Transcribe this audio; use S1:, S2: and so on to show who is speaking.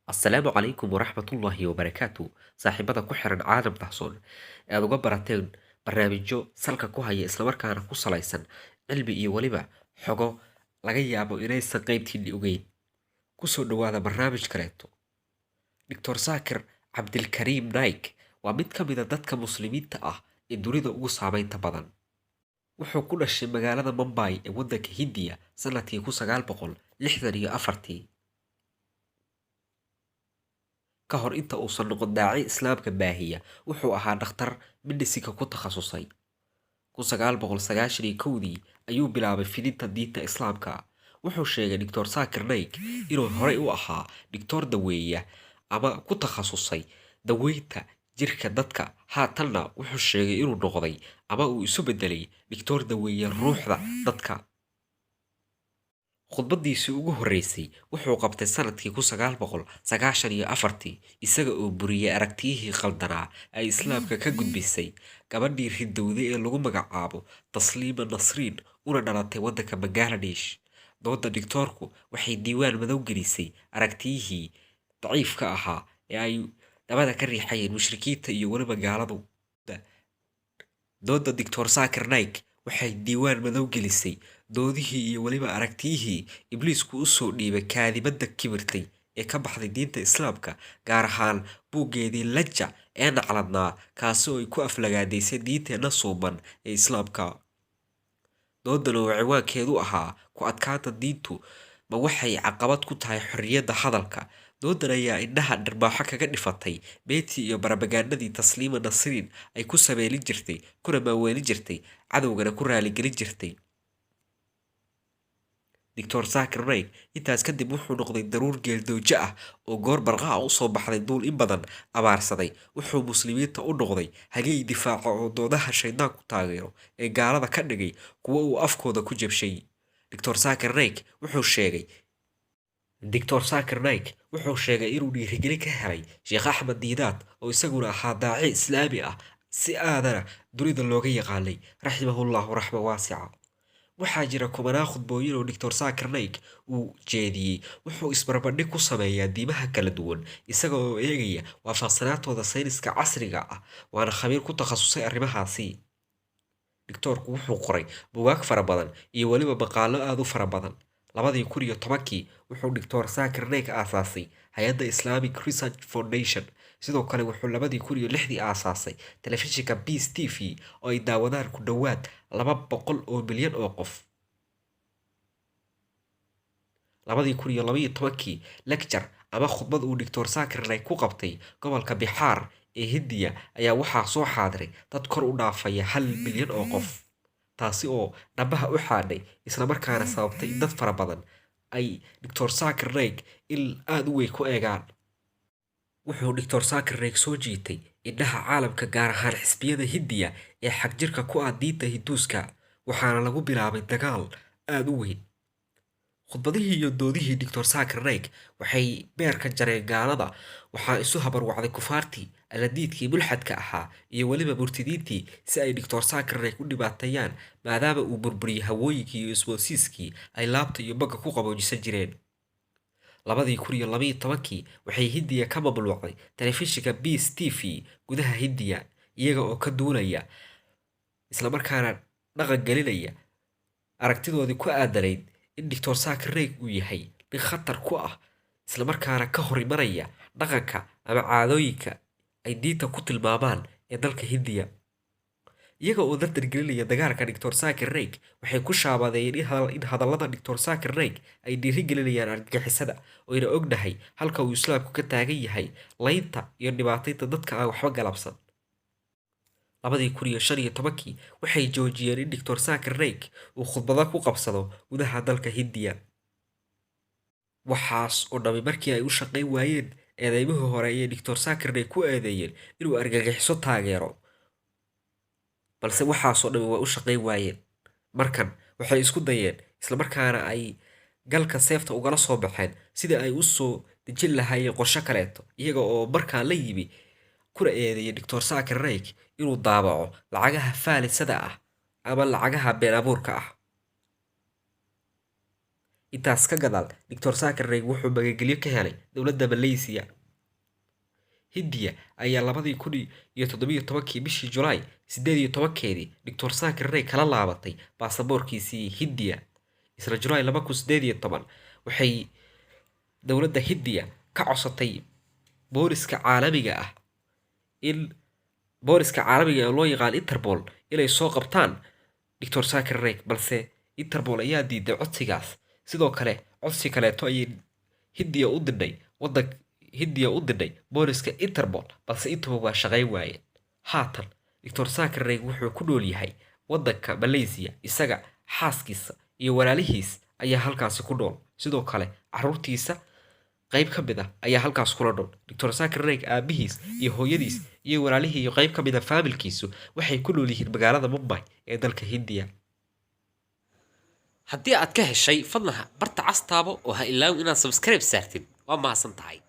S1: Asalaamu calaykum waraxmatullaahi wabarakaatu. Saaxiibada ku xiran caalam dahsoon ee aad uga barateen barnaamijyo salka ku haya islamarkaana ku salaysan cilmi iyo weliba xogo laga yaabo inaysan qaybtiinni ogeyn. Kusoo dhawaada barnaamij kaleeto. Dr. Saakir Cabdilkariim Naik waa mid ka mid a dadka muslimiinta ah ee dunida ugu saameynta badan. Wuxuu ku dhashay magaalada Mumbai ee waddanka Hindiya sanadkii 1964 ka hor inta uusan noqon daaci islaamka baahiya. Wuxuu ahaa dhakhtar mindhisiga ku takhasusay. 1991dii ayuu bilaabay fidinta diinta islaamka. Wuxuu sheegay Dr. Saakir Naik inuu horey u ahaa dhiktoor daweeya ama ku takhasusay daweynta jirka dadka. Haatanna wuxuu sheegay inuu noqday ama uu isu bedelay dhiktoor daweeya ruuxda dadka. Khudbadiisii ugu horreysay wuxuu qabtay sanadkii 1994 isaga oo buriyay aragtiyihii qaldanaa ay islaamka ka gudbisay gabadhii ridowday ee lagu magacaabo Tasliima Nasriin una dhalatay waddanka Bangladesh. Doodda dhiktoorku waxay diiwaan madow gelisay aragtiyihii daciifka ahaa ee ay dabada ka riixayeen mushrikiinta iyo weliba gaaladu. Doodda Dr. Saakir Naik waxay diiwaan madow gelisay doodihii iyo weliba aragtiyihii ibliisku u soo dhiibay kaadibadda kibirtay ee ka baxday diinta islaamka, gaar ahaan buuggeedii Lajja ee nacladnaa kaasi oo ay ku aflagaadaysay diinteenna suuban ee islaamka. Doodan oo ciwaankeedu ahaa ku adkaanta diintu ma waxay caqabad ku tahay xorriyadda hadalka. Doodan ayaa indhaha dharbaaxo kaga dhifatay beentii iyo barabagaandadii Tasliima Nasriin ay ku sameelin jirtay, kuna maaweelin jirtay, cadowgana ku raaligelin jirtay. Dr. Saakir Naik intaas kadib wuxuu noqday daruur geeldoojo ah oo goor barqaha u soo baxday duul in badan abaarsaday. Wuxuu muslimiinta u noqday hagay difaaca oo doodaha shaydaanku taageero ee gaalada ka dhigay kuwo uu afkooda ku jabshay. Dr. Saakir Naik wuxuu sheegay inuu dhiirigelin ka helay Sheekh Axmed Diidaad oo isaguna ahaa daaci islaami ah si aadana dunida looga yaqaanay, raximahullahu raxma waasica. Waxaa jira kumanaan khudbooyin oo Dr. Saakir Naik uu jeediyey. Wuxuu isbarbardhig ku sameeyaa diimaha kala duwan isaga oo eegaya waafaqsanaantooda sayniska casriga ah, waana khabiir ku takhasusay arrimahaasi. Dhiktoorku wuxuu qoray buugaag fara badan iyo weliba maqaallo aad u fara badan. 2010kii wuxuu Dr. Saakir Naik aasaasay hay'adda Islamic Research Foundation. Sidoo kale wuxuu 2006dii aasaasay telefishinka Peace TV oo ay daawadaan ku dhowaad 200 oo milyan oo qof. 2012kii lecture ama khudbad uu Dr. Saakir Naik ku qabtay gobolka Bihar ee Hindiya ayaa waxaa soo xaadiray dad kor u dhaafaya 1 milyan oo qof, taasi oo dhabaha u xaadhay islamarkaana sababtay in dad fara badan ay Dr. Saakir Naik il aad u weyn ku eegaan. Wuxuu Dr. Saakir Naik soo jiitay indhaha caalamka, gaar ahaan xisbiyada Hindiya ee xagjirka ku ah diinta Hinduuska, waxaana lagu bilaabay dagaal aad u weyn. Khudbadihii iyo doodihii Dr. Saakir Naik waxay beerka jareen gaalada. Waxaa isu habarwacday kufaartii, aladiidkii mulxadka ahaa iyo weliba murtidiintii si ay Dr. Saakir Naik u dhibaateeyaan, maadaama uu burburiyey hawooyinkii iyo ismoodsiiskii ay laabta iyo bagga ku qaboojisan jireen. 2012kii waxay Hindiya ka mamnuucday telefishinka Peace TV gudaha Hindiya, iyaga oo ka duulaya islamarkaana dhaqan gelinaya aragtidoodii ku aadanayd in Dr. Saakir Naik uu yahay mid khatar ku ah islamarkaana ka hor imanaya dhaqanka ama caadooyinka ay diinta ku tilmaamaan ee dalka Hindiya. Iyaga oo dardargelinaya dagaalka Dr. Saakir Naik waxay ku shaabadeeyeen in hadallada Dr. Saakir Naik ay dhiirigelinayaan argagixisada, oo ayna ognahay halka uu islaamku ka taagan yahay laynta iyo dhibaataynta dadka aan waxba galabsan. 2015kii waxay joojiyeen in Dr. Saakir Naik uu khudbado ku qabsado gudaha dalka Hindiya. Waxaas oo dhammi markii ay u shaqayn waayeen eedeymihii hore ayay Dr. Saakir Naik ku eedeeyeen inuu argagixiso taageero, balse waxaasoo dhammi waa u shaqayn waayeen. Markan waxay isku dayeen islamarkaana ay galka seefta ugala soo baxeen sidii ay u soo dejin lahaayeen qorshe kaleeto, iyaga oo markaa la yimi kuna eedeeyay Dr. Saakir Naik inuu daabaco lacagaha faalisada ah ama lacagaha been abuurka ah. intaas ka gadaal Dr. Zakir Naik wuxuu magagelyo ka helay dowladda Malaysia. Hindiya ayaa 2017 bishii Julaay 18 Dr. Zakir Naik kala laabatay baasaboorkiisii Hindiya. Isla Julaay 2018 waxay dowladda Hindiya ka codsatay booliska caalamiga ah ee loo yaqaan Interpol inay soo qabtaan Dr. Zakir Naik, balse Interpol ayaa diiday codsigaas. sidoo kale codsi kaleeto ayay Hindiya u didhay booliska Interpol, balse intuba waa shaqayn waayeen. Haatan Dr. Zakir Naik wuxuu ku nool yahay waddanka Malaysia, isaga xaaskiisa iyo walaalihiis ayaa halkaasi ku nool. sidoo kale carruurtiisa qayb ka mid ah ayaa halkaas kula nool. Dr. Zakir Naik aabihiis iyo hooyadiis iyo walaalihii iyo qayb ka mid ah faamilkiisu waxay ku nool yihiin magaalada Mumbai ee dalka Hindiya.
S2: haddii aad ka heshay fadlan barta cas taabo oo ha ilaawin inaad subscribe saartid. waa mahadsan tahay.